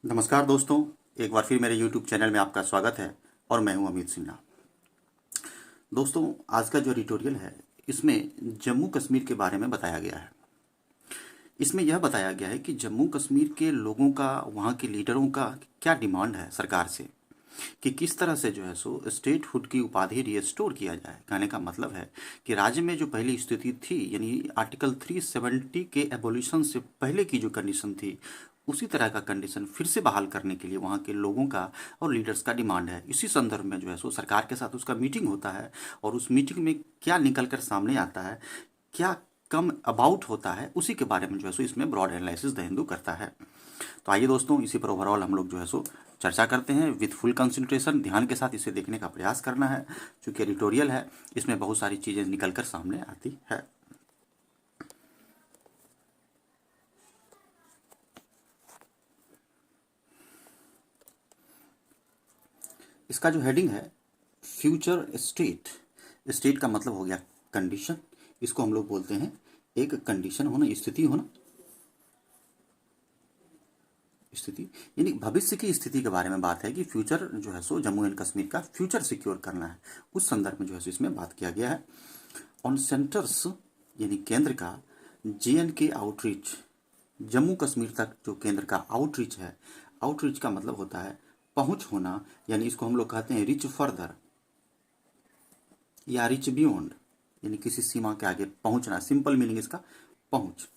नमस्कार दोस्तों, एक बार फिर मेरे YouTube चैनल में आपका स्वागत है और मैं हूं अमित सिन्हा। दोस्तों, आज का जो एडिटोरियल है इसमें जम्मू कश्मीर के बारे में बताया गया है। इसमें यह बताया गया है कि जम्मू कश्मीर के लोगों का, वहाँ के लीडरों का क्या डिमांड है सरकार से कि किस तरह से जो है सो स्टेटहुड की उपाधि रिस्टोर किया जाए। कहने का मतलब है कि राज्य में जो पहली स्थिति थी, यानी आर्टिकल 370 के एबोल्यूशन से पहले की जो कंडीशन थी, उसी तरह का कंडीशन फिर से बहाल करने के लिए वहाँ के लोगों का और लीडर्स का डिमांड है। इसी संदर्भ में जो है सो सरकार के साथ उसका मीटिंग होता है और उस मीटिंग में क्या निकल कर सामने आता है, क्या कम अबाउट होता है, उसी के बारे में जो है सो इसमें ब्रॉड एनालिसिस द हिंदू करता है। तो आइए दोस्तों, इसी पर ओवरऑल हम लोग जो है सो चर्चा करते हैं विथ फुल कंसंट्रेशन। ध्यान के साथ इसे देखने का प्रयास करना है, चूंकि एडिटोरियल है, इसमें बहुत सारी चीज़ें निकल कर सामने आती है। इसका जो हेडिंग है फ्यूचर स्टेट। स्टेट का मतलब हो गया कंडीशन। इसको हम लोग बोलते हैं एक कंडीशन होना, स्थिति होना। स्थिति यानी भविष्य की स्थिति के बारे में बात है कि फ्यूचर जो है सो जम्मू एंड कश्मीर का फ्यूचर सिक्योर करना है। उस संदर्भ में जो है सो इसमें बात किया गया है। ऑन सेंटर्स यानी केंद्र का JNK आउटरीच, जम्मू कश्मीर तक जो केंद्र का आउटरीच है, आउटरीच का मतलब होता है पहुंच होना, यानी इसको हम लोग कहते हैं रिच फर्दर या रिच बियॉन्ड, यानी किसी सीमा के आगे पहुंचना। सिंपल मीनिंग इसका पहुंच।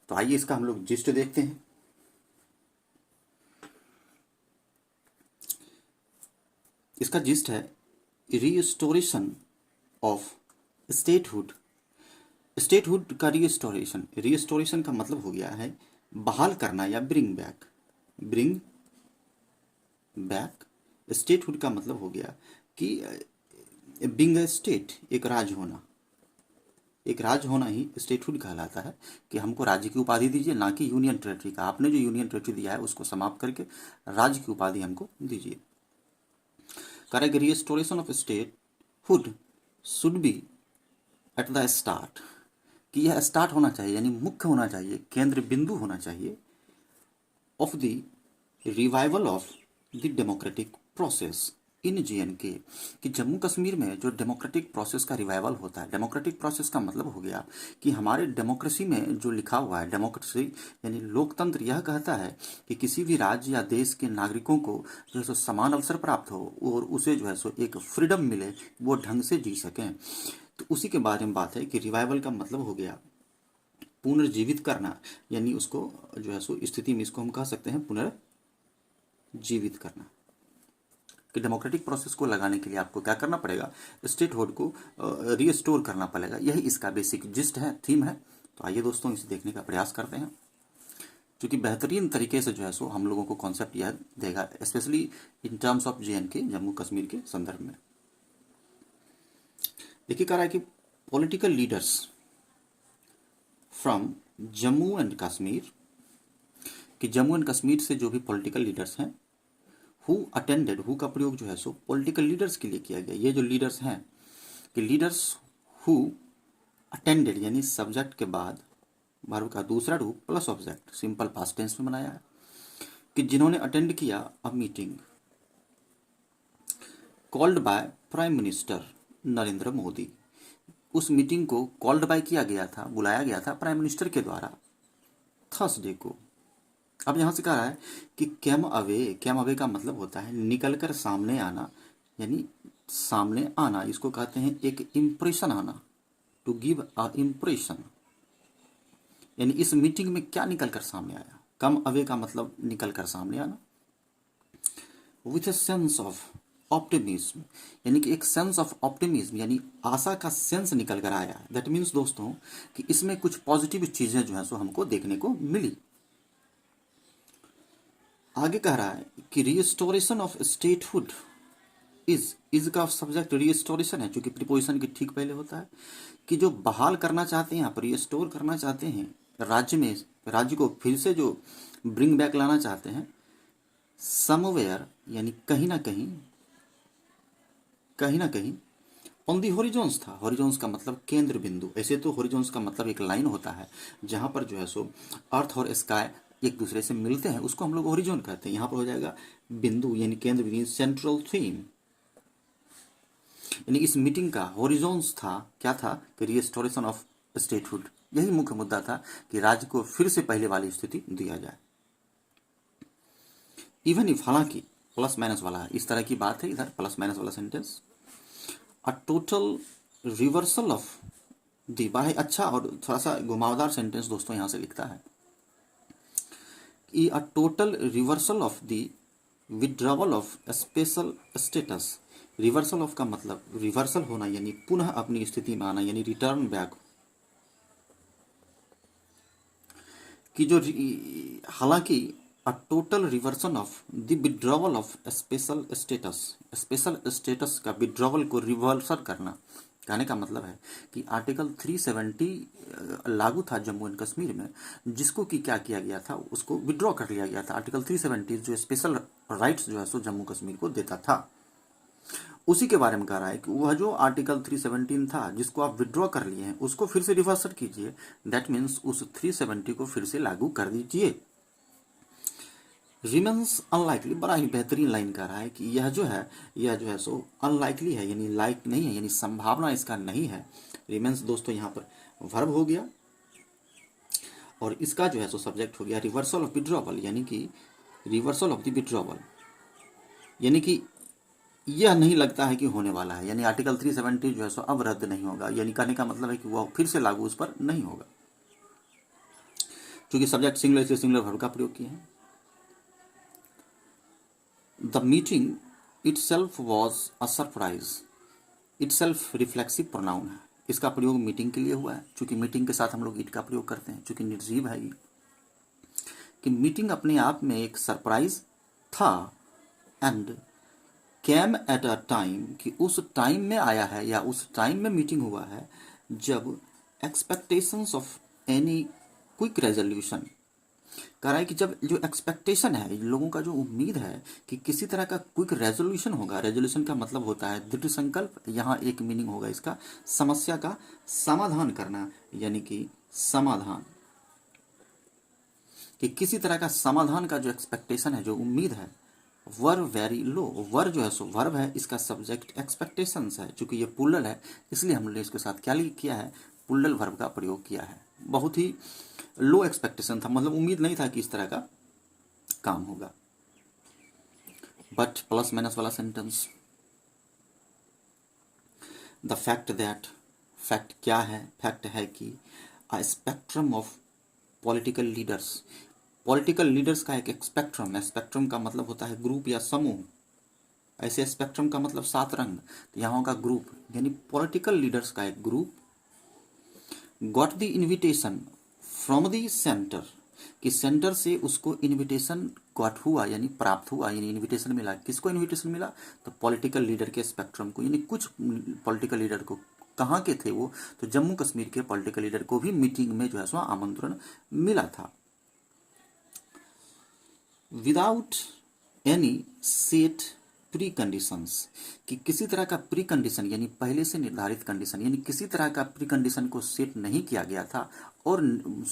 तो आइए इसका हम लोग जिस्ट देखते हैं। इसका जिस्ट है रीस्टोरेशन ऑफ स्टेटहुड। स्टेटहुड का रीस्टोरेशन, रीस्टोरेशन का मतलब हो गया है बहाल करना या bring back. Bring back. Statehood का मतलब हो गया कि बिंग ए स्टेट, एक राज्य होना। एक राज्य होना ही स्टेटहुड कहलाता है कि हमको राज्य की उपाधि दीजिए, ना कि यूनियन टेरेटरी का। आपने जो यूनियन टेरेटरी दिया है उसको समाप्त करके राज्य की उपाधि हमको दीजिए। Correct. Restoration of state hood should be at the start, कि यह स्टार्ट होना चाहिए, यानी मुख्य होना चाहिए, केंद्र बिंदु होना चाहिए of the revival of the democratic process in JNK, कि जम्मू कश्मीर में जो डेमोक्रेटिक प्रोसेस का रिवाइवल होता है। डेमोक्रेटिक प्रोसेस का मतलब हो गया कि हमारे डेमोक्रेसी में जो लिखा हुआ है, डेमोक्रेसी यानी लोकतंत्र, यह कहता है कि किसी भी राज्य या देश के नागरिकों को जो है सो समान अवसर प्राप्त हो और उसे जो है सो एक फ्रीडम मिले, वो ढंग से जी सकें। तो उसी के बारे में बात है कि रिवाइवल का मतलब हो गया पुनर्जीवित करना, यानी उसको जो है सो स्थिति में इसको हम कह सकते हैं पुनर्जीवित करना। कि डेमोक्रेटिक प्रोसेस को लगाने के लिए आपको क्या करना पड़ेगा, स्टेटहुड को रीस्टोर करना पड़ेगा। यही इसका बेसिक जिस्ट है, थीम है। तो आइए दोस्तों, इसे देखने का प्रयास करते हैं, क्योंकि बेहतरीन तरीके से जो है सो हम लोगों को कॉन्सेप्ट यह देगा, specially in terms of JNK, Jammu Kashmir के संदर्भ में। देखिए कह रहा है कि political leaders from Jammu and Kashmir, कि जम्मू एंड कश्मीर से जो भी पॉलिटिकल लीडर्स हैं, हु अटेंडेड, हु का प्रयोग जो है सो पॉलिटिकल लीडर्स के लिए किया गया। ये जो लीडर्स हैं कि लीडर्स हु अटेंडेड, यानी सब्जेक्ट के बाद वर्ब का दूसरा रूप plus object, simple past tense में बनाया है, कि जिन्होंने अटेंड किया a meeting called by prime minister Narendra Modi. उस मीटिंग को कॉल्ड बाय किया गया था, बुलाया गया था प्राइम मिनिस्टर के द्वारा थर्सडे को। अब यहाँ से कह रहा है कि कैम अवे, कैम अवे का मतलब होता है निकल कर सामने आना, यानी सामने आना। इसको कहते हैं एक इम्प्रेशन आना, टू गिव अ इम्प्रेशन। यानी इस मीटिंग में क्या निकल कर सामने आया। कम अवे का मतलब निकल कर सामने आना। With a sense of optimism, यानी कि एक सेंस ऑफ ऑप्टिमिज्म, यानी आशा का सेंस निकल कर आया। दैट मीन्स दोस्तों कि इसमें कुछ पॉजिटिव चीजें जो है सो हमको देखने को मिली। आगे कह रहा है कि रिस्टोरेशन ऑफ स्टेटहुड इज का सब्जेक्ट रिस्टोरेशन है, क्योंकि प्रीपोजिशन के ठीक पहले होता है, कि जो बहाल करना चाहते हैं, आप रिस्टोर करना चाहते हैं राज्य में, राज्य को फिर से जो ब्रिंग बैक लाना चाहते हैं। समवेयर यानी कहीं ना कहीं, कहीं ना कहीं ऑन दी हॉरिजॉन्स था। हॉरिजॉन्स का मतलब केंद्र बिंदु। ऐसे तो हॉरिजॉन्स का मतलब एक लाइन होता है जहां पर जो है सो अर्थ और स्काई एक दूसरे से मिलते हैं उसको हम लोग ओरिजिन कहते हैं। यहाँ पर हो जाएगा बिंदु यानी केंद्र बिंदु, सेंट्रल थीम। यानी इस मीटिंग का हॉरिजॉन्स था, क्या था कि रिस्टोरेशन ऑफ स्टेटहुड। यही मुख्य मुद्दा था कि राज्य को फिर से पहले वाली स्थिति दिया जाए। इवन इफ, हालांकि प्लस माइनस वाला है, इस तरह की बात है इधर प्लस माइनस वाला sentence. A total reversal of the, बड़ा ही अच्छा और थोड़ा सा घुमावदार सेंटेंस दोस्तों यहां से लिखता है कि a total reversal of the withdrawal of special status. Reversal of का मतलब रिवर्सल होना यानी पुनः अपनी स्थिति में आना, यानी रिटर्न बैक। कि जो हालांकि a total reversion of the withdrawal of special status, special status का विड्रॉवल को रिवर्सल करना, कहने का मतलब है कि आर्टिकल 370 लागू था जम्मू एंड कश्मीर में, जिसको कि क्या किया गया था, उसको विड्रॉ कर लिया गया था। आर्टिकल 370 जो स्पेशल राइट्स जो है सो जम्मू कश्मीर को देता था, उसी के बारे में कह रहा है कि वह जो आर्टिकल 317 था जिसको आप विड्रॉ कर लिए हैं उसको फिर से रिवर्सल कीजिए। दैट मीन्स उस 370 को फिर से लागू कर दीजिए। रिमेन्स अनलाइकली, बड़ा ही बेहतरीन लाइन कह रहा है कि यह जो है सो अनलाइकली है, यानी लाइक नहीं है, यानी संभावना इसका नहीं है। रिमेन्स दोस्तों यहाँ पर वर्ब हो गया और इसका जो है सो सब्जेक्ट हो गया रिवर्सल ऑफ विड्रॉवल, यानी कि रिवर्सल ऑफ द विड्रॉवल, यानी कि यह नहीं लगता है कि होने वाला है, यानी आर्टिकल 370 जो है सो अब रद्द नहीं होगा, यानी कहने का मतलब है कि वह फिर से लागू उस पर नहीं होगा, क्योंकि सब्जेक्ट सिंगुलर से सिंगुलर वर्ब का प्रयोग किए हैं। The meeting itself was a surprise. Itself reflexive pronoun है, इसका प्रयोग मीटिंग के लिए हुआ है, क्योंकि मीटिंग के साथ हम लोग इट का प्रयोग करते हैं, क्योंकि निर्जीव है ये, कि मीटिंग अपने आप में एक सरप्राइज था। And came at a time, कि उस टाइम में आया है या उस टाइम में मीटिंग हुआ है जब expectations of any quick resolution, कह रहा है कि जब जो एक्सपेक्टेशन है लोगों का, जो उम्मीद है कि किसी तरह का क्विक रेजोल्यूशन होगा। रेजोल्यूशन का मतलब होता है दृढ़ संकल्प, यहाँ एक मीनिंग होगा इसका समस्या का समाधान करना, यानी कि समाधान, कि किसी तरह का समाधान का जो एक्सपेक्टेशन है, जो उम्मीद है, वर वेरी लो। वर जो है सो वर्ब है, इसका सब्जेक्ट एक्सपेक्टेशंस है, चूंकि ये पुल्लल है इसलिए हमने इसके साथ क्या किया है, पुल्लल वर्ब का प्रयोग किया है। बहुत ही लो एक्सपेक्टेशन था, मतलब उम्मीद नहीं था कि इस तरह का काम होगा। बट प्लस माइनस वाला sentence, the fact that, fact क्या है, फैक्ट है कि a spectrum of political leaders, political leaders का एक स्पेक्ट्रम है, स्पेक्ट्रम का मतलब होता है ग्रुप या समूह, ऐसे स्पेक्ट्रम का मतलब 7 रंग, तो यहाँ का ग्रुप, यानी पॉलिटिकल लीडर्स का एक group got the invitation from the centre, कि सेंटर से उसको इन्विटेशन गॉट हुआ यानी प्राप्त हुआ, यानी इन्विटेशन मिला। किसको इन्विटेशन मिला, तो पॉलिटिकल लीडर के स्पेक्ट्रम को, यानी कुछ पॉलिटिकल लीडर को। कहाँ के थे वो, तो जम्मू कश्मीर के पॉलिटिकल लीडर को भी मीटिंग में जो है सो आमंत्रण मिला था। Without any set pre conditions, कि किसी तरह का प्री कंडीशन यानी पहले से निर्धारित कंडीशन, यानी किसी तरह का प्री कंडीशन को सेट नहीं किया गया था और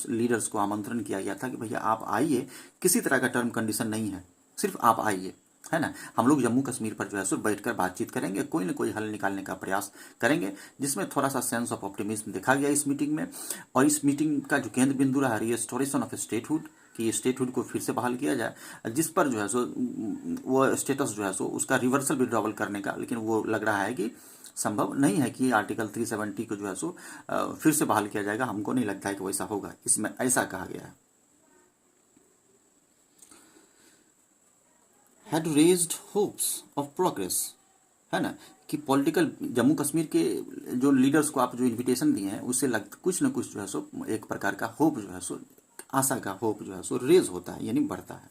लीडर्स को आमंत्रण किया गया था कि भैया आप आइए, किसी तरह का टर्म कंडीशन नहीं है, सिर्फ आप आइए, है ना। हम लोग जम्मू कश्मीर पर जो है सो बैठकर बातचीत करेंगे, कोई ना कोई हल निकालने का प्रयास करेंगे, जिसमें थोड़ा सा सेंस ऑफ ऑप्टिमिज्म देखा गया इस मीटिंग में। और इस मीटिंग का जो केंद्र बिंदु रहा, रिस्टोरेशन ऑफ स्टेटहुड, कि स्टेटहुड को फिर से बहाल किया जाए, जिस पर जो है सो वो स्टेटस जो है सो उसका रिवर्सल विड्रॉवल करने का, लेकिन वो लग रहा है कि संभव नहीं है कि आर्टिकल 370 को जो है सो फिर से बहाल किया जाएगा। हमको नहीं लगता है कि वैसा होगा, इसमें ऐसा कहा गया है। Had raised hopes of progress, है ना, कि पॉलिटिकल जम्मू कश्मीर के जो लीडर्स को आप जो इनविटेशन दिए हैं उससे कुछ न कुछ जो है सो एक प्रकार का होप जो है सो, आशा का होप जो है सो रेज होता है, यानी बढ़ता है।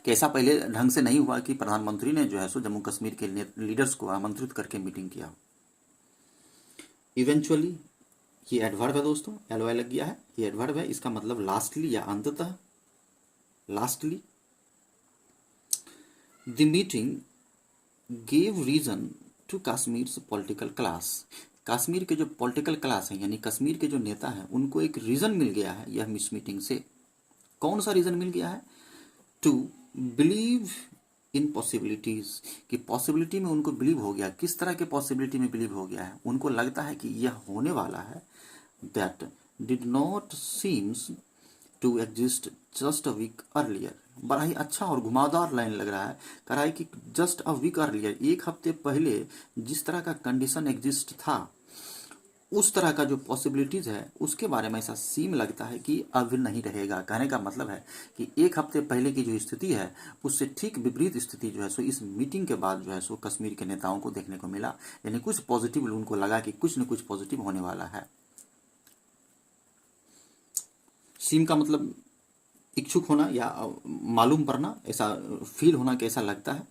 कि ऐसा पहले ढंग से नहीं हुआ कि प्रधानमंत्री ने जो है सो जम्मू कश्मीर के लीडर्स को आमंत्रित करके मीटिंग किया। इवेंचुअली, ये एडवर्ब है दोस्तों, एलवाई लग गया है, ये एडवर्ब है, इसका मतलब लास्टली या अंततः। Lastly, the meeting gave reason to Kashmir political class, Kashmir के जो पॉलिटिकल क्लास है यानी कश्मीर के जो नेता हैं उनको एक रीजन मिल गया है यह मिस मीटिंग से। कौन सा रीजन मिल गया है? टू बिलीव इन पॉसिबिलिटीज, कि पॉसिबिलिटी में उनको बिलीव हो गया। किस तरह के पॉसिबिलिटी में बिलीव हो गया है? उनको लगता है कि यह होने वाला है। That did not seems to exist just a week earlier. बड़ा ही अच्छा और घुमावदार लाइन लग रहा है। कह रहा है कि जस्ट अ वीक अर्लियर, एक हफ्ते पहले जिस तरह का कंडीशन एग्जिस्ट था, उस तरह का जो पॉसिबिलिटीज है उसके बारे में ऐसा सीम लगता है कि अब नहीं रहेगा। कहने का मतलब है कि एक हफ्ते पहले की जो स्थिति है उससे ठीक विपरीत स्थिति जो है सो इस मीटिंग के बाद जो है सो कश्मीर के नेताओं को देखने को मिला। यानी कुछ पॉजिटिव उनको लगा कि कुछ न कुछ पॉजिटिव होने वाला है। सीम का मतलब इच्छुक होना या मालूम पड़ना, ऐसा फील होना कि ऐसा लगता है।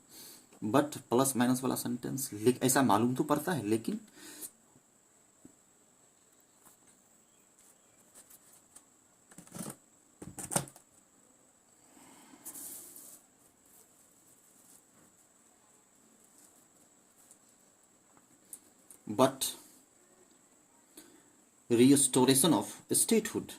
बट प्लस माइनस वाला सेंटेंस ऐसा मालूम तो पड़ता है, लेकिन बट रिस्टोरेशन ऑफ स्टेटहुड,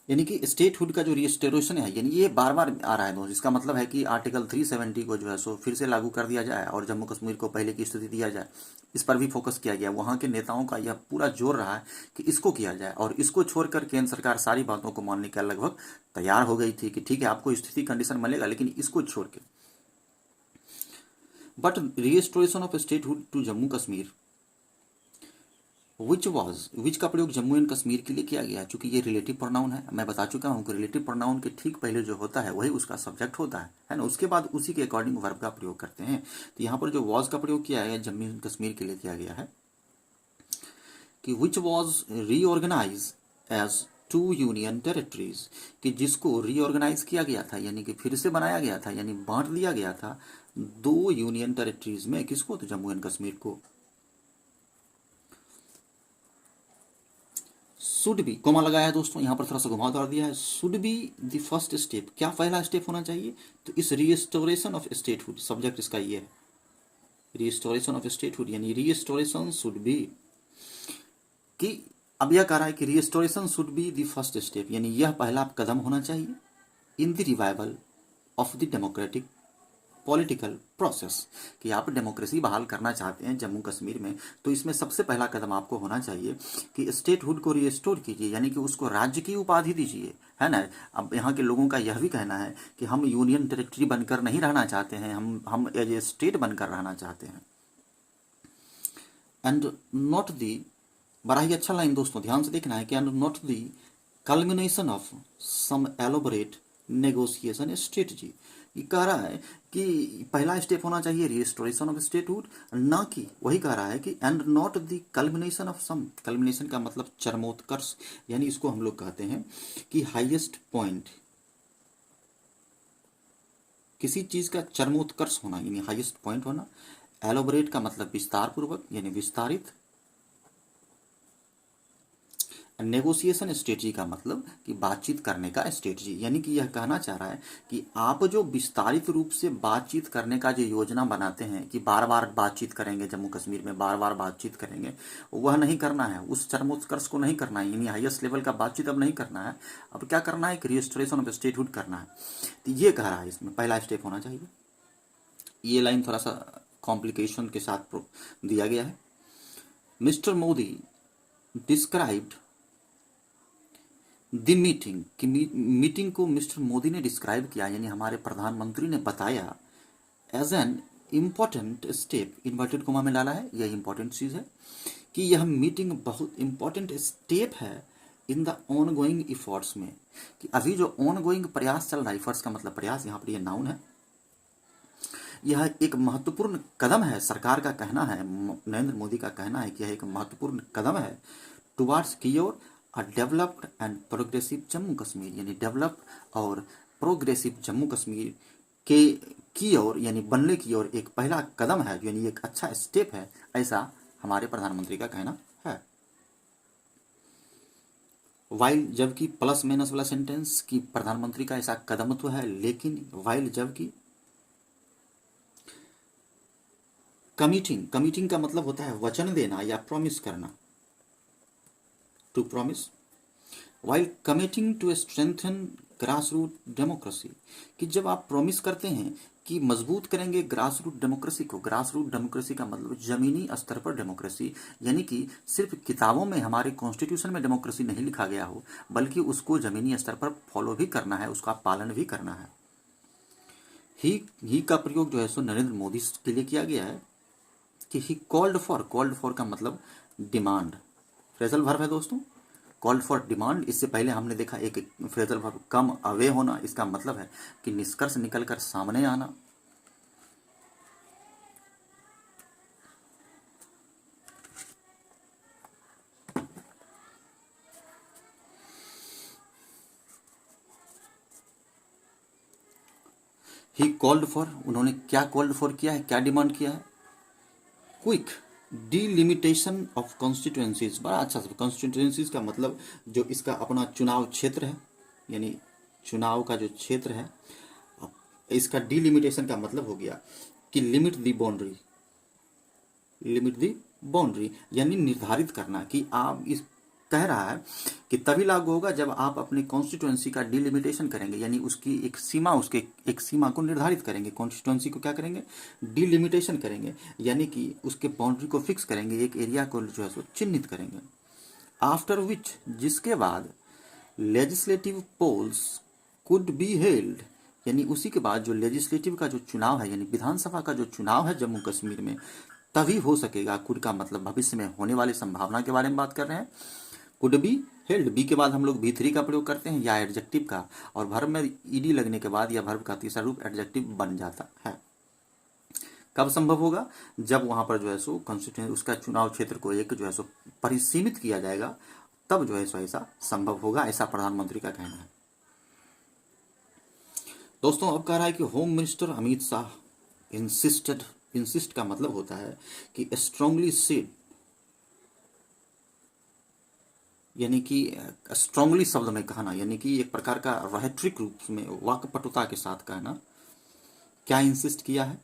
यानी कि स्टेटहुड का जो रिस्टोरेशन है, यानी ये बार बार आ रहा है दोस्त। इसका मतलब है कि आर्टिकल 370 को जो है सो फिर से लागू कर दिया जाए और जम्मू कश्मीर को पहले की स्थिति दिया जाए। इस पर भी फोकस किया गया। वहाँ के नेताओं का यह पूरा जोर रहा है कि इसको किया जाए, और इसको छोड़कर केंद्र सरकार सारी बातों को मानने का लगभग तैयार हो गई थी कि ठीक है आपको स्थिति कंडीशन मिलेगा, लेकिन इसको छोड़ के। But restoration of statehood to Jammu Kashmir which का प्रयोग जम्मू एंड कश्मीर के लिए किया गया है। चूंकि ये रिलेटिव प्रोनाउन है, मैं बता चुका हूँ कि रिलेटिव प्रोनाउन के ठीक पहले जो होता है वही उसका सब्जेक्ट होता है ना। उसके बाद उसी के अकॉर्डिंग वर्ब का प्रयोग करते हैं। तो यहाँ पर जो वॉज का प्रयोग किया है जम्मू एंड कश्मीर के लिए किया गया है कि which was reorganize as 2 union territories, कि जिसको रीऑर्गेनाइज किया गया था, यानी कि फिर से बनाया गया था, यानी बांट दिया गया था 2 यूनियन टेरिटरीज में। किसको? तो जम्मू एंड कश्मीर को। शुड बी, कोमा लगाया है दोस्तों, यहाँ पर थोड़ा सा घुमावदार दिया है। Should be the first step, क्या पहला स्टेप होना चाहिए? तो इस रिस्टोरेशन ऑफ स्टेटहुड, सब्जेक्ट इसका ये है, रिस्टोरेशन ऑफ स्टेटहुड, यानी रिस्टोरेशन शुड बी, कि अब यह कह रहा है कि restoration should be the first step, यानी यह पहला कदम होना चाहिए in the revival of the democratic political process, कि आप डेमोक्रेसी बहाल करना चाहते हैं जम्मू कश्मीर में, तो इसमें सबसे पहला कदम आपको होना चाहिए कि स्टेटहुड को रिस्टोर कीजिए, यानी कि उसको राज्य की उपाधि दीजिए, है ना। अब यहाँ के लोगों का यह भी कहना है कि हम यूनियन टेरिटरी बनकर नहीं रहना चाहते हैं, हम एज ए स्टेट बनकर रहना चाहते हैं। एंड नॉट दी, बड़ा ही अच्छा लाइन दोस्तों, ध्यान से देखना है कि and not the culmination of some elaborate negotiation strategy. ये कह रहा है कि पहला स्टेप होना चाहिए रिस्टोरेशन ऑफ स्टेटहुड, ना कि वही कह रहा है कि and not the culmination of some. Culmination का मतलब चरमोत्कर्ष, यानी इसको हम लोग कहते हैं कि हाईएस्ट पॉइंट, किसी चीज का चरमोत्कर्ष होना यानी हाईएस्ट पॉइंट होना। एलोबरेट का मतलब विस्तार पूर्वक यानी विस्तारित। नेगोशिएशन स्ट्रेटजी का मतलब कि बातचीत करने का स्ट्रेटजी, यानी कि यह कहना चाह रहा है कि आप जो विस्तारित रूप से बातचीत करने का जो योजना बनाते हैं कि बार बार बातचीत करेंगे जम्मू कश्मीर में, बार बार बातचीत करेंगे, वह नहीं करना है, उस चरमोत्कर्ष को नहीं करना है, यानी हाईएस्ट लेवल का बातचीत अब नहीं करना है। अब क्या करना है कि रिस्टोरेशन ऑफ स्टेटहुड करना है। तो ये कह रहा है इसमें पहला स्टेप होना चाहिए। ये लाइन थोड़ा सा कॉम्प्लिकेशन के साथ दिया गया है। Mister Modi described the meeting, कि मीटिंग को मिस्टर मोदी ने डिस्क्राइब किया, यानी हमारे प्रधानमंत्री ने बताया as an important step, inverted comma में डाला है, यह इंपॉर्टेंट चीज है कि यह मीटिंग बहुत इंपॉर्टेंट स्टेप है in the on going efforts में, कि अभी जो ऑन गोइंग प्रयास चल रहा है, इफर्ट्स का मतलब प्रयास, यहाँ पर यह नाउन है, यह एक महत्वपूर्ण कदम है। सरकार का कहना है, नरेंद्र मोदी का कहना है कि यह एक महत्वपूर्ण कदम है टुवार्ड्स की ओर developed and progressive Jammu Kashmir, यानी डेवलप्ड और प्रोग्रेसिव जम्मू कश्मीर के की ओर, यानी बनने की ओर एक पहला कदम है, यानी एक अच्छा स्टेप है, ऐसा हमारे प्रधानमंत्री का कहना है। वाइल, जबकि प्लस माइनस वाला सेंटेंस कि प्रधानमंत्री का ऐसा कदम तो है, लेकिन वाइल जबकि कमिटिंग, कमिटिंग का मतलब होता है वचन देना या प्रॉमिस करना, to promise. While committing to strengthen grass root democracy, कि जब आप प्रॉमिस करते हैं कि मजबूत करेंगे ग्रास रूट डेमोक्रेसी को। ग्रास रूट डेमोक्रेसी का मतलब जमीनी स्तर पर डेमोक्रेसी, यानी कि सिर्फ किताबों में हमारे कॉन्स्टिट्यूशन में डेमोक्रेसी नहीं लिखा गया हो, बल्कि उसको जमीनी स्तर पर फॉलो भी करना है, उसका पालन भी करना है। ही का प्रयोग जो है सो नरेंद्र मोदी के लिए किया गया है कि ही कॉल्ड फॉर का मतलब डिमांड, फ्रेजल वर्ब है दोस्तों। कॉल्ड फॉर डिमांड, इससे पहले हमने देखा एक फ्रेजल वर्ब कम अवे होना, इसका मतलब है कि निष्कर्ष निकलकर सामने आना। ही कॉल्ड फॉर, उन्होंने क्या कॉल्ड फॉर किया है, क्या डिमांड किया है? Quick delimitation of constituencies. बड़ा अच्छा सा, कॉन्स्टिट्यूएंसीज का मतलब जो इसका अपना चुनाव क्षेत्र है, यानी चुनाव का जो क्षेत्र है, इसका डिलिमिटेशन का मतलब हो गया कि लिमिट दी बाउंड्री, लिमिट दी बाउंड्री यानी निर्धारित करना, कि आप इस कह रहा है कि तभी लागू होगा जब आप अपनी कॉन्स्टिट्यूएंसी का डिलिमिटेशन करेंगे, यानी उसकी एक सीमा, उसके एक सीमा को निर्धारित करेंगे। कॉन्स्टिट्यूएंसी को क्या करेंगे? डिलिमिटेशन करेंगे, यानी कि उसके बाउंड्री को फिक्स करेंगे, एक एरिया को जो है सो चिन्हित करेंगे। आफ्टर विच, जिसके बाद legislative polls could be held, यानी उसी के बाद जो लेजिस्लेटिव का जो चुनाव है, यानी विधानसभा का जो चुनाव है जम्मू कश्मीर में, तभी हो सकेगा। कुड का मतलब भविष्य में होने वाली संभावना के बारे में बात कर रहे हैं। कुड बी हेल्ड, बी के बाद हम लोग भी3 का प्रयोग करते हैं या एडजेक्टिव का, और वर्ब में ईडी लगने के बाद या वर्ब का तीसरा रूप एडजेक्टिव बन जाता है। कब संभव होगा? जब वहां पर जो है सो कॉन्स्टिट्यूशन, उसका चुनाव क्षेत्र को एक जो है सो परिसीमित किया जाएगा, तब जो है सो ऐसा संभव होगा, ऐसा प्रधानमंत्री का कहना है। दोस्तों अब कह रहा है कि home minister Amit Shah insist का मतलब होता है कि स्ट्रांगली सेड, यानी कि स्ट्रांगली शब्द में कहना, यानी कि एक प्रकार का रैट्रिक रूप में वाक्पटुता के साथ कहना। क्या इंसिस्ट किया है?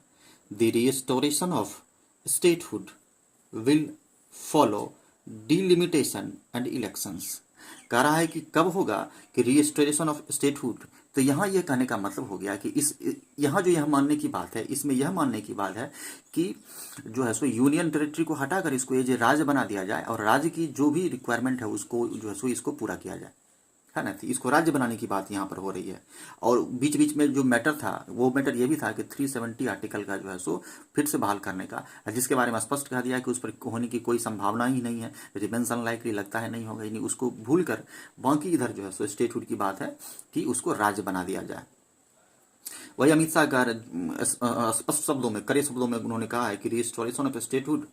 The restoration of statehood will follow delimitation and elections. कह रहा है कि कब होगा कि रिस्टोरेशन ऑफ स्टेटहुड, तो यहाँ यह कहने का मतलब हो गया कि इस यहाँ जो यह मानने की बात है, इसमें यह मानने की बात है कि जो है सो यूनियन टेरिटरी को हटाकर इसको ये राज्य बना दिया जाए, और राज्य की जो भी रिक्वायरमेंट है उसको जो है सो इसको पूरा किया जाए, है ना। तो इसको राज्य बनाने की बात यहाँ पर हो रही है। और बीच बीच में जो मैटर था, वो मैटर ये भी था कि 370 आर्टिकल का जो है सो फिर से बहाल करने का, जिसके बारे में स्पष्ट कह दिया कि उस पर होने की कोई संभावना ही नहीं है, रिमेंस अनलाइकली, लगता है नहीं होगा, यानी उसको भूल कर बाकी इधर जो है सो स्टेटहुड की बात है कि उसको राज्य बना दिया जाए। वही अमित शाह का स्पष्ट शब्दों में, कड़े शब्दों में उन्होंने कहा है कि रिस्टोरेशन ऑफ स्टेटहुड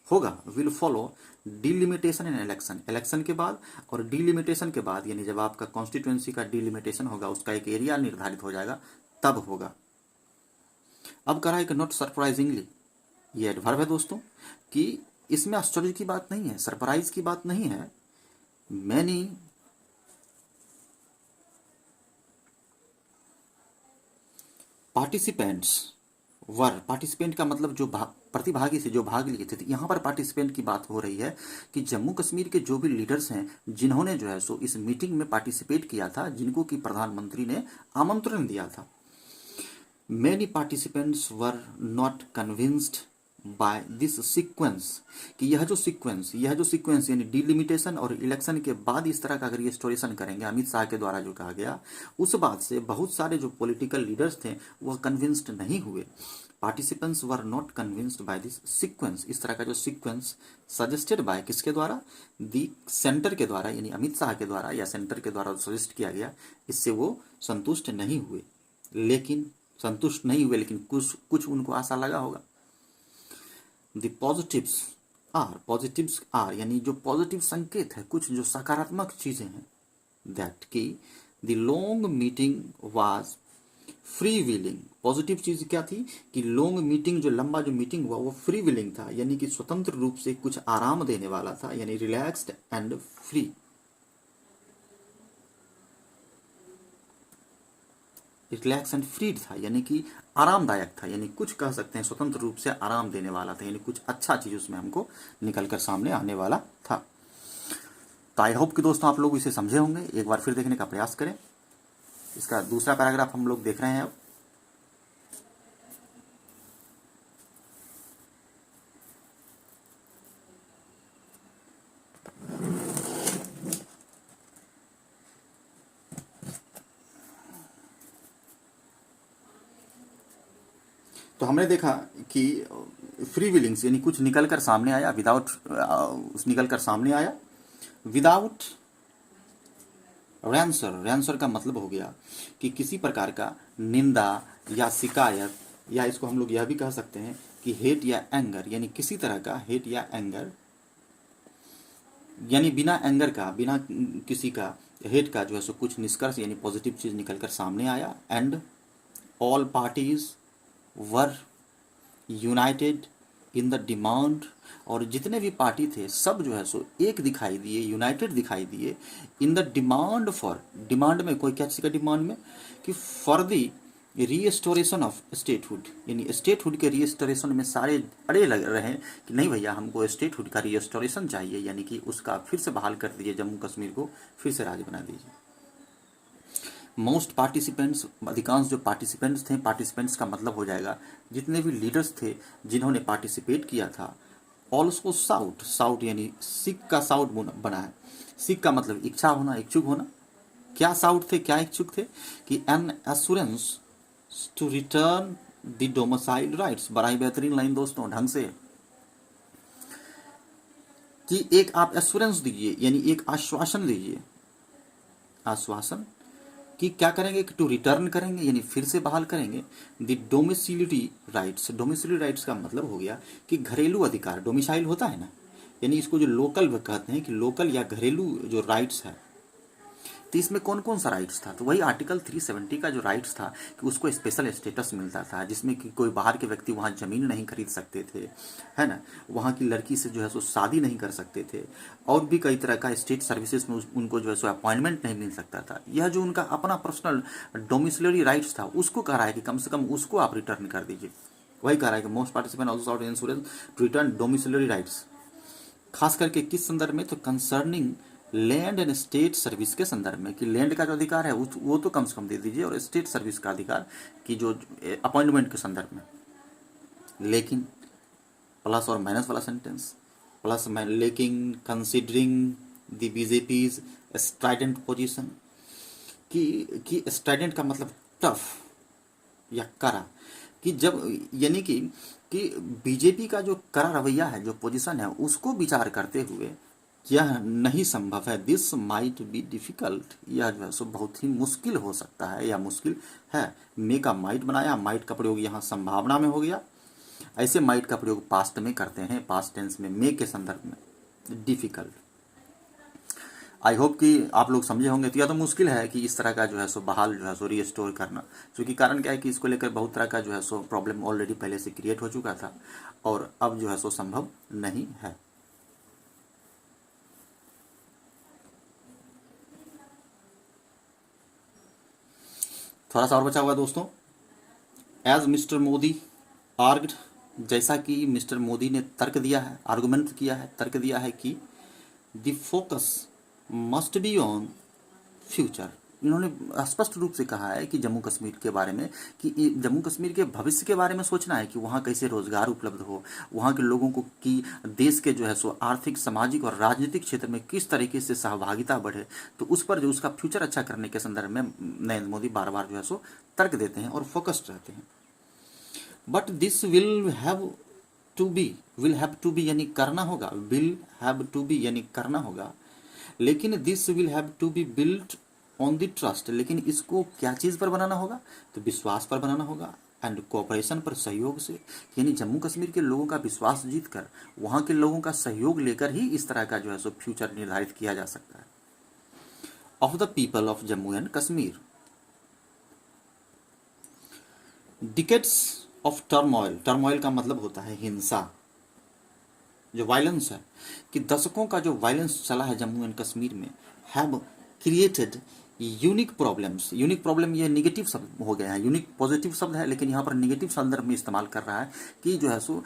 होगा, will follow delimitation in election, election के बाद और डिलिमिटेशन के बाद, यानी जब आपका कॉन्स्टिट्यूएंसी का डिलिमिटेशन होगा, उसका एक एरिया निर्धारित हो जाएगा, तब होगा। अब कह रहा है कि नॉट सरप्राइजिंगली, ये एडवर्ब है दोस्तों, कि इसमें आश्चर्य की बात नहीं है, सरप्राइज की बात नहीं है। मैनी पार्टिसिपेंट्स वर, पार्टिसिपेंट का मतलब जो प्रतिभागी से जो भाग लिए थे, तो यहाँ पर पार्टिसिपेंट की बात हो रही है कि जम्मू कश्मीर के जो भी लीडर्स हैं जिन्होंने जो है सो इस मीटिंग में पार्टिसिपेट किया था, जिनको कि प्रधानमंत्री ने आमंत्रण दिया था। Many participants were not convinced by this sequence, कि यह जो सीक्वेंस यानी डिलिमिटेशन और इलेक्शन के बाद इस तरह का अगर ये स्टोरेशन करेंगे, अमित शाह के द्वारा जो कहा गया, उस बात से बहुत सारे जो पॉलिटिकल लीडर्स थे वह कन्विंस्ड नहीं हुए। Participants were not convinced by this sequence, इस तरह का जो सीक्वेंस सजेस्टेड बाय किसके द्वारा? दी सेंटर के द्वारा, यानी अमित शाह के द्वारा या सेंटर के द्वारा सजेस्ट किया गया, इससे वो संतुष्ट नहीं हुए। लेकिन कुछ उनको आशा लगा होगा। द पॉजिटिव्स आर, यानी जो पॉजिटिव संकेत है, कुछ जो सकारात्मक चीजें हैं, दैट कि the long meeting was free willing. Positive चीज क्या थी कि लॉन्ग मीटिंग, जो लंबा जो मीटिंग हुआ वो फ्री विलिंग था, यानी कि स्वतंत्र रूप से कुछ आराम देने वाला था, यानी relaxed and free, relax and free था, यानी कि आरामदायक था, यानी कुछ कह सकते हैं स्वतंत्र रूप से आराम देने वाला था, यानी कुछ अच्छा चीज उसमें हमको निकल कर सामने आने वाला था। तो आई होप कि दोस्तों आप लोग इसे समझे होंगे, एक बार फिर देखने का प्रयास करें। इसका दूसरा पैराग्राफ हम लोग देख रहे हैं अब। तो हमने देखा कि फ्री विलिंग्स यानी कुछ निकल कर सामने आया, विदाउट निकल कर सामने आया, विदाउट रैंसर। रैंसर का मतलब हो गया कि किसी प्रकार का निंदा या शिकायत, या इसको हम लोग यह भी कह सकते हैं कि हेट या एंगर, यानी किसी तरह का हेट या एंगर, यानी बिना एंगर का, बिना किसी का हेट का जो है सो कुछ निष्कर्ष यानी पॉजिटिव चीज निकलकर सामने आया। And all parties were United in the demand, और जितने भी पार्टी थे सब जो है सो एक दिखाई दिए, यूनाइटेड दिखाई दिए in the demand for, demand में कोई क्या चीज़ का डिमांड में, कि for the restoration of statehood, यानी स्टेटहुड के रीस्टोरेशन में सारे अड़े लग रहे हैं कि नहीं भैया हमको स्टेटहुड का रीस्टोरेशन चाहिए, यानी कि उसका फिर से बहाल कर दीजिए, जम्मू कश्मीर को फिर से राज्य बना दीजिए। मोस्ट पार्टिसिपेंट्स, अधिकांश जो पार्टिसिपेंट्स थे, पार्टिसिपेंट्स का मतलब हो जाएगा जितने भी लीडर्स थे जिन्होंने पार्टिसिपेट किया था। ऑल्सो साउट, साउट यानी सिख का साउट बना है, सिख का मतलब इच्छा होना, इच्छुक होना। क्या साउट थे, क्या इच्छुक थे कि an assurance to return the domicile rights. बड़ा ही बेहतरीन लाइन दोस्तों, ढंग से, कि एक आप एश्योरेंस दीजिए यानी एक आश्वासन दीजिए, आश्वासन कि क्या करेंगे कि टू रिटर्न करेंगे यानी फिर से बहाल करेंगे द डोमिसिलिटी राइट्स। डोमिसिलिटी राइट्स का मतलब हो गया कि घरेलू अधिकार, डोमिसाइल होता है ना, यानी इसको जो लोकल कहते हैं कि लोकल या घरेलू जो राइट्स है। तो इसमें कौन कौन सा राइट्स था, तो वही आर्टिकल 370 का जो राइट्स था कि उसको स्पेशल स्टेटस मिलता था, जिसमें कि कोई बाहर के व्यक्ति वहाँ ज़मीन नहीं खरीद सकते थे, है ना, वहाँ की लड़की से जो है सो शादी नहीं कर सकते थे, और भी कई तरह का स्टेट सर्विसेज में उनको जो है सो अपॉइंटमेंट नहीं मिल सकता था। यह जो उनका अपना पर्सनल डोमिसिलरी राइट्स था उसको कह रहा है कि कम से कम उसको आप रिटर्न कर दीजिए। वही कह रहा है कि most participant also sought insurance to return domiciliary rights. खास करके किस संदर्भ में, तो concerning land and state service के संदर्भ में, कि लैंड का जो अधिकार है वो तो कम से कम दे दीजिए, और स्टेट सर्विस का अधिकार की जो अपॉइंटमेंट के संदर्भ में। लेकिन प्लस और माइनस वाला सेंटेंस, प्लस लेकिन कंसिडरिंग द बीजेपीज स्ट्राइडेंट पोजीशन, कि स्ट्राइडेंट का मतलब टफ या कड़ा, कि जब यानी कि बीजेपी का जो कड़ा रवैया है, जो पोजीशन है, उसको विचार करते हुए यह नहीं संभव है, दिस माइट बी डिफिकल्ट, यह जो है सो बहुत ही मुश्किल हो सकता है या मुश्किल है। मे का माइट बनाया, माइट का प्रयोग यहाँ संभावना में हो गया। ऐसे माइट का प्रयोग पास्ट में करते हैं, पास्ट टेंस में, मे के संदर्भ में, डिफिकल्ट। आई होप कि आप लोग समझे होंगे। तो यह तो मुश्किल है कि इस तरह का जो है सो बहाल जो है सो रीस्टोर करना, क्योंकि कारण क्या है कि इसको लेकर बहुत तरह का जो है सो प्रॉब्लम ऑलरेडी पहले से क्रिएट हो चुका था, और अब जो है सो संभव नहीं है। थोड़ा सा और बचा हुआ दोस्तों। एज मिस्टर मोदी आर्ग्ड, जैसा कि मिस्टर मोदी ने तर्क दिया है, आर्गुमेंट किया है, तर्क दिया है कि the focus must be on future. इन्होंने स्पष्ट रूप से कहा है कि जम्मू कश्मीर के बारे में, कि जम्मू कश्मीर के भविष्य के बारे में सोचना है, कि वहाँ कैसे रोजगार उपलब्ध हो, वहाँ के लोगों को कि देश के जो है सो आर्थिक, सामाजिक और राजनीतिक क्षेत्र में किस तरीके से सहभागिता बढ़े, तो उस पर जो उसका फ्यूचर अच्छा करने के संदर्भ में नरेंद्र मोदी बार बार जो है सो तर्क देते हैं और फोकस्ड रहते हैं। But this will have to be यानी करना होगा, विल हैव टू बी यानी करना होगा, लेकिन this will have to be built on the trust, लेकिन इसको क्या चीज़ पर बनाना होगा, तो विश्वास पर बनाना होगा, एंड कोऑपरेशन पर, सहयोग से, यानी जम्मू कश्मीर के लोगों का विश्वास जीतकर, वहाँ के लोगों का सहयोग लेकर ही इस तरह का जो है सो फ्यूचर निर्धारित किया जा सकता है। Of the people of Jammu and Kashmir, decades of turmoil, turmoil का मतलब होता है हिंसा, जो वायलेंस है, कि दशकों का जो वायलेंस चला है जम्मू एंड कश्मीर में, have created unique problems. Unique problem ये निगेटिव शब्द हो गया है, यूनिक पॉजिटिव शब्द है, लेकिन यहाँ पर निगेटिव संदर्भ में इस्तेमाल कर रहा है, कि जो है सो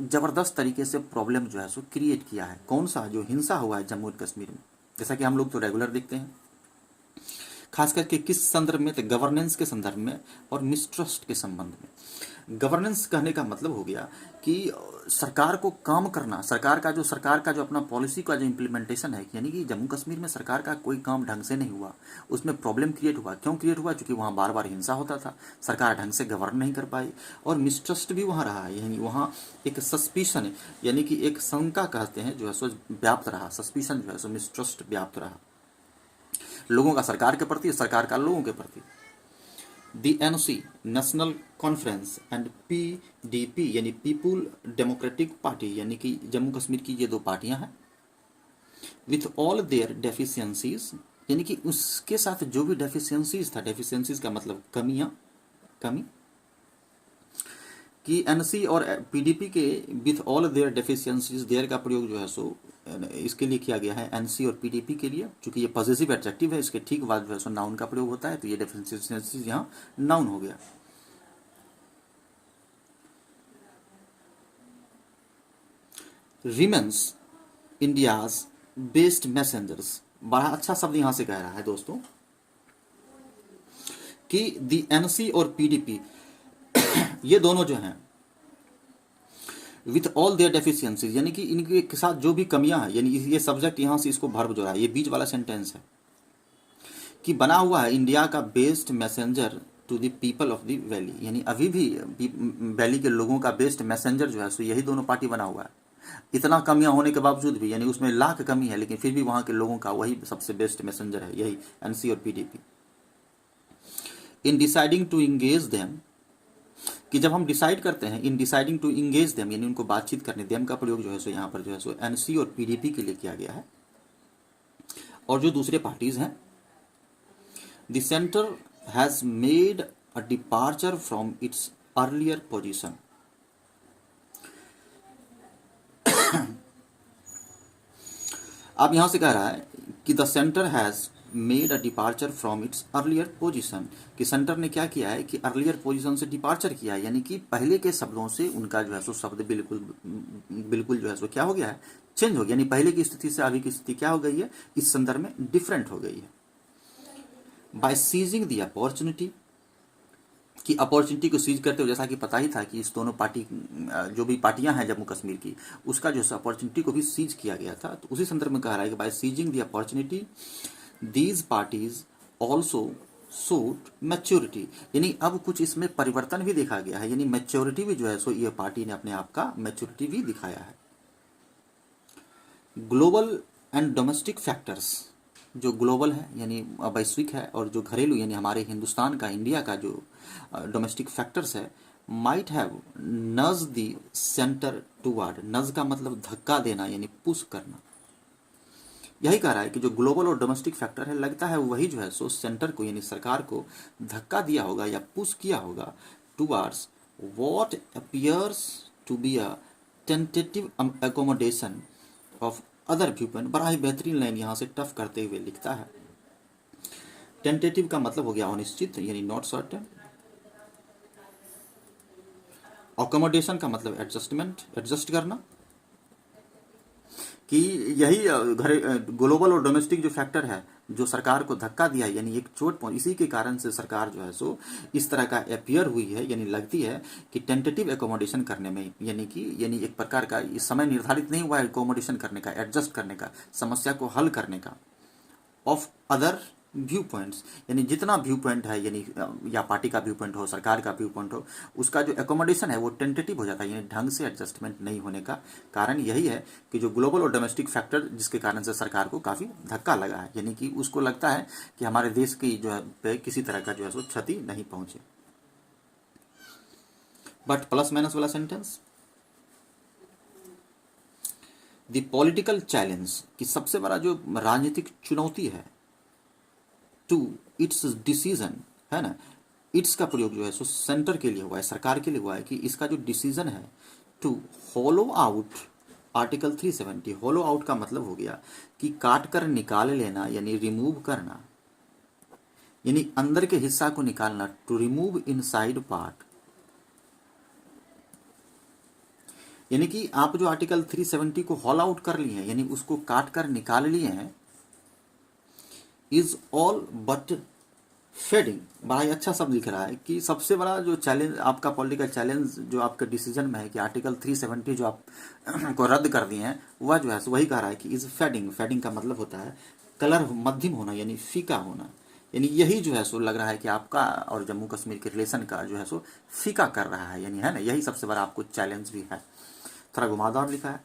जबरदस्त तरीके से प्रॉब्लम जो है सो क्रिएट किया है। कौन सा, जो हिंसा हुआ है जम्मू एंड कश्मीर में, जैसा कि हम लोग तो रेगुलर देखते हैं खास करके किस संदर्भ में, तो गवर्नेंस के संदर्भ में और मिसट्रस्ट के संबंध में। गवर्नेंस कहने का मतलब हो गया कि सरकार को काम करना, सरकार का जो अपना पॉलिसी का जो इम्प्लीमेंटेशन है, यानी कि जम्मू कश्मीर में सरकार का कोई काम ढंग से नहीं हुआ, उसमें प्रॉब्लम क्रिएट हुआ। क्यों क्रिएट हुआ? क्योंकि वहाँ बार बार हिंसा होता था, सरकार ढंग से गवर्न नहीं कर पाई, और मिसट्रस्ट भी वहाँ रहा, यानी वहाँ एक सस्पिशन, यानी कि एक शंका कहते हैं जो है सो व्याप्त रहा, सस्पिशन जो है सो मिसट्रस्ट व्याप्त रहा लोगों का सरकार के प्रति, सरकार का लोगों के प्रति। The NC, National Conference, and PDP यानी पीपुल डेमोक्रेटिक पार्टी, यानी कि जम्मू कश्मीर की ये दो पार्टियां हैं, विथ ऑल देयर डेफिशिएंसीज, यानी कि उसके साथ जो भी डेफिशिएंसीज था, डेफिशिएंसीज का मतलब कमी, कि एनसी और पीडीपी के with all their deficiencies, their का प्रयोग जो है सो इसके लिए किया गया है, एनसी और पीडीपी के लिए, क्योंकि ये पॉजिटिव एडजेक्टिव है, इसके ठीक बाद जो है सो नाउन का प्रयोग होता है, तो ये डेफिशिएंसीज यहाँ नाउन हो गया। रिमेन्स इंडियाज बेस्ट मैसेंजर्स, बड़ा अच्छा शब्द यहां से कह रहा है दोस्तों कि दी एनसी और पीडीपी ये दोनों जो हैं, विथ ऑल देयर डेफिशिएंसीज, यानी कि इनके साथ जो भी कमियां हैं, यानी ये सब्जेक्ट यहां से इसको वर्ब जो रहा है, ये बीच वाला सेंटेंस है कि बना हुआ है इंडिया का best messenger to the people of the valley, यानी अभी भी वैली के लोगों का बेस्ट मैसेंजर जो है सो यही दोनों पार्टी बना हुआ है। इतना कमियां होने के बावजूद भी, यानी उसमें लाख कमी है, लेकिन फिर भी वहां के लोगों का वही सबसे बेस्ट मैसेंजर है, यही एनसी और PDP. In deciding to engage them, कि जब हम डिसाइड करते हैं, in deciding to engage them, यानी उनको बातचीत करने, देम का प्रयोग जो है सो यहाँ पर जो है सो एनसी और पीडीपी के लिए किया गया है। और जो दूसरे पार्टीज हैं, the centre has made a departure from its earlier position, अब यहां से कह रहा है कि the centre has made a departure from its earlier position, कि सेंटर ने क्या किया है कि अर्लियर पोजीशन से डिपार्चर किया है, यानी कि पहले के शब्दों से उनका जो है सो शब्द बिल्कुल जो है सो क्या हो गया है, चेंज हो गया, यानी पहले की स्थिति से अभी की स्थिति क्या हो गई है, इस संदर्भ में डिफरेंट हो गई है। बाय सीजिंग द अपॉर्चुनिटी, कि अपॉर्चुनिटी को सीज करते हुए, जैसा कि पता ही था कि इस दोनों पार्टी, जो भी पार्टियां हैं जम्मू कश्मीर की, उसका जो अपॉर्चुनिटी को भी सीज किया गया था, तो उसी संदर्भ में कह रहा है कि by seizing the opportunity these parties also suit maturity, यानी अब कुछ इसमें परिवर्तन भी देखा गया है, यानी मैच्योरिटी भी जो है सो ये पार्टी ने अपने आप का मैच्योरिटी भी दिखाया है। ग्लोबल एंड डोमेस्टिक फैक्टर्स, जो ग्लोबल है यानी वैश्विक है, और जो घरेलू यानी हमारे हिंदुस्तान का, इंडिया का जो डोमेस्टिक फैक्टर्स है, माइट हैव नज द सेंटर टूवर्ड, नज का मतलब धक्का देना यानी पुश करना, यही कह रहा है कि जो ग्लोबल और डोमेस्टिक फैक्टर है, लगता है वही जो है सो सेंटर को यानी सरकार को धक्का दिया होगा या पुश किया होगा towards what appears to be a tentative accommodation of other view point. बड़ा ही बेहतरीन लाइन यहाँ से टफ करते हुए लिखता है। टेंटेटिव का मतलब हो गया अनिश्चित, यानी नॉट सर्टेन। अकोमोडेशन का मतलब एडजस्टमेंट, एडजस्ट करना, कि यही ग्लोबल और डोमेस्टिक जो फैक्टर है जो सरकार को धक्का दिया है, यानी एक चोट पहुंच, इसी के कारण से सरकार जो है सो इस तरह का अपियर हुई है, यानी लगती है कि टेंटेटिव एकोमोडेशन करने में, यानी एक प्रकार का समय निर्धारित नहीं हुआ है एकोमोडेशन करने का, एडजस्ट करने का, समस्या को हल करने का, ऑफ अदर व्यू पॉइंट्स, यानी जितना व्यू पॉइंट है, यानी या पार्टी का व्यू पॉइंट हो, सरकार का व्यू पॉइंट हो, उसका जो एकोमोडेशन है वो टेंटेटिव हो जाता है, यानी ढंग से एडजस्टमेंट नहीं होने का कारण यही है कि जो ग्लोबल और डोमेस्टिक फैक्टर जिसके कारण से सरकार को काफ़ी धक्का लगा है, यानी कि उसको लगता है कि हमारे देश की जो है पे किसी तरह का जो है सो क्षति नहीं पहुंचे। बट प्लस माइनस वाला सेंटेंस, द पॉलिटिकल चैलेंज, कि सबसे बड़ा जो राजनीतिक चुनौती है, टू इट्स डिसीजन है ना, इट्स का प्रयोग जो है सो सेंटर के लिए हुआ है, सरकार के लिए हुआ है, कि इसका जो डिसीजन है to hollow out article 370, hollow out का मतलब हो गया कि काट कर निकाल लेना, यानी रिमूव करना, यानी अंदर के हिस्सा को निकालना, टू रिमूव इनसाइड पार्ट, यानी कि आप जो आर्टिकल 370 को हॉल आउट कर लिए हैं, यानी उसको काट कर निकाल लिए हैं, इज ऑल बट फेडिंग बड़ा ही अच्छा शब्द दिख रहा है कि सबसे बड़ा जो चैलेंज आपका पॉलिटिकल चैलेंज जो आपके डिसीजन में है कि आर्टिकल 370 जो आप को रद्द कर दिए हैं, वह जो है सो वही कह रहा है कि इज फेडिंग। फेडिंग का मतलब होता है कलर मध्यम होना, यानी फीका होना। यानी यही जो है सो लग रहा है कि आपका और जम्मू कश्मीर के रिलेशन का जो है सो फीका कर रहा है, यानी है ना, यही सबसे बड़ा आपको चैलेंज भी है। थोड़ा घुमावदार लिखा है।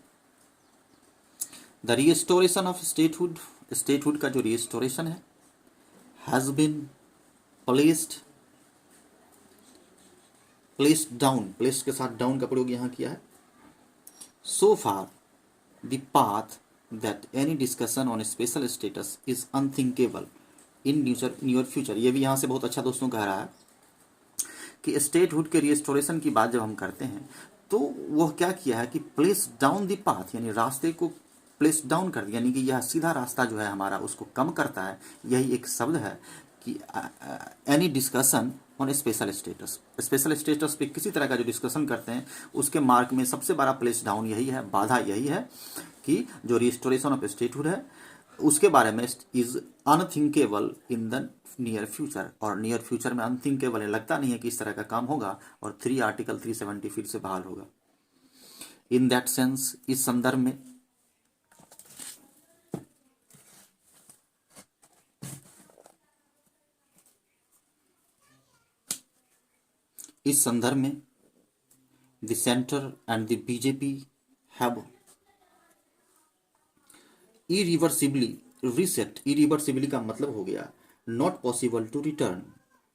The restoration of statehood, statehood का जो रिस्टोरेशन है, has been placed, placed down, placed के साथ डाउन का प्रयोग यहाँ किया है। So far the path that any discussion on special status is unthinkable in near future. ये भी यहाँ से बहुत अच्छा दोस्तों कह रहा है कि स्टेटहुड के रिस्टोरेशन की बात जब हम करते हैं तो वह क्या किया है कि प्लेस डाउन द पाथ, यानी रास्ते को प्लेस डाउन कर दिया, यानी कि यह सीधा रास्ता जो है हमारा उसको कम करता है। यही एक शब्द है कि any discussion on special status, special status पे किसी तरह का जो डिस्कशन करते हैं उसके मार्क में सबसे बड़ा प्लेस डाउन यही है, बाधा यही है कि जो रिस्टोरेशन ऑफ स्टेटहुड है उसके बारे में is unthinkable in the near future, और नियर फ्यूचर में अनथिंकेबल है, लगता नहीं है कि इस तरह का काम होगा और आर्टिकल 370 फिर से बहाल होगा। इन दैट सेंस, इस संदर्भ में, इस संदर्भ में the centre and the BJP have irreversibly reset. Irreversibly का मतलब हो गया नॉट पॉसिबल टू रिटर्न,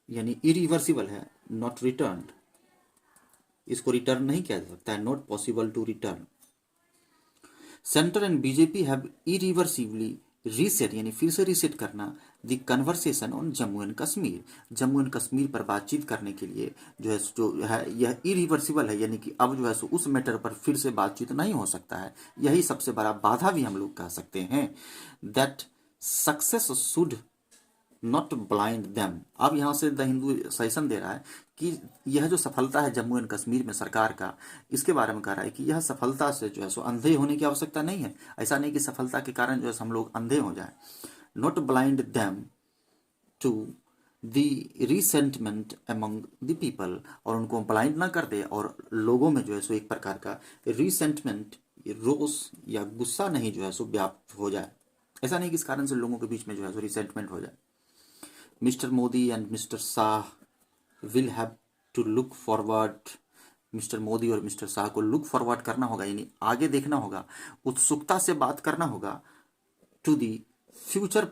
यानी इरिवर्सिबल है, नॉट रिटर्न, इसको रिटर्न नहीं किया जा सकता है, not possible to return. Centre and BJP have irreversibly reset, यानी फिर से रीसेट करना the conversation on Jammu and Kashmir. Jammu and Kashmir पर बातचीत करने के लिए जो है यह इरिवर्सिबल है, यानी कि अब जो है सो उस मैटर पर फिर से बातचीत नहीं हो सकता है। यही सबसे बड़ा बाधा भी हम लोग कह सकते हैं। That success should not blind them. अब यहाँ से द हिंदू सजेशन दे रहा है कि यह जो सफलता है जम्मू एंड कश्मीर में सरकार का, इसके बारे में कह रहा है कि यह सफलता से जो है सो अंधे होने की आवश्यकता नहीं है। ऐसा नहीं कि सफलता के कारण जो है हम लोग अंधे हो जाए। Not blind them to the resentment among the people, और उनको ब्लाइंड ना कर दे और लोगों में जो है सो एक प्रकार का रिसेंटमेंट, रोष या गुस्सा नहीं जो है सो व्याप्त हो जाए। ऐसा नहीं कि इस कारण से लोगों के बीच में जो है सो रिसेंटमेंट हो जाए। Mister Modi and mister Shah will have to look forward. Mister Modi और मिस्टर शाह को लुक फॉरवर्ड करना होगा, यानी आगे देखना होगा, उत्सुकता से बात करना होगा टू दी फ्यूचर,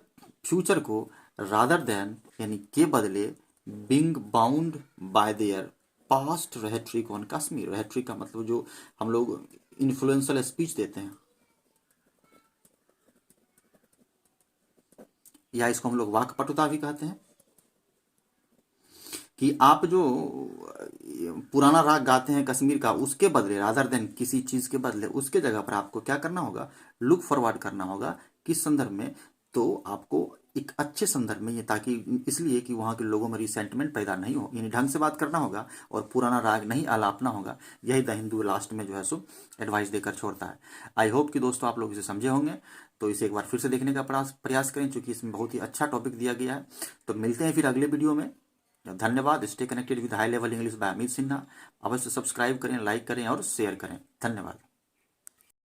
फ्यूचर को, रादर देन, यानी के बदले, being bound by their past rhetoric on Kashmir. Rhetoric का मतलब जो हम लोग इन्फ्लुएंशियल स्पीच देते हैं, या इसको हम लोग वाक्पटुता भी कहते हैं, कि आप जो पुराना राग गाते हैं कश्मीर का, उसके बदले, रादर देन, किसी चीज के बदले, उसके जगह पर आपको क्या करना होगा, लुक फॉरवर्ड करना होगा। किस संदर्भ में, तो आपको एक अच्छे संदर्भ में, ये ताकि इसलिए कि वहाँ के लोगों में रिसेंटमेंट पैदा नहीं हो, यानी ढंग से बात करना होगा और पुराना राग नहीं आलापना होगा। यही द हिंदू लास्ट में जो है सो एडवाइस देकर छोड़ता है। आई होप कि दोस्तों आप लोग इसे समझे होंगे, तो इसे एक बार फिर से देखने का प्रयास करें, क्योंकि इसमें बहुत ही अच्छा टॉपिक दिया गया है। तो मिलते हैं फिर अगले वीडियो में। धन्यवाद। Stay connected with high level English by Amit Sinha. अवश्य सब्सक्राइब करें, लाइक करें और शेयर करें। धन्यवाद।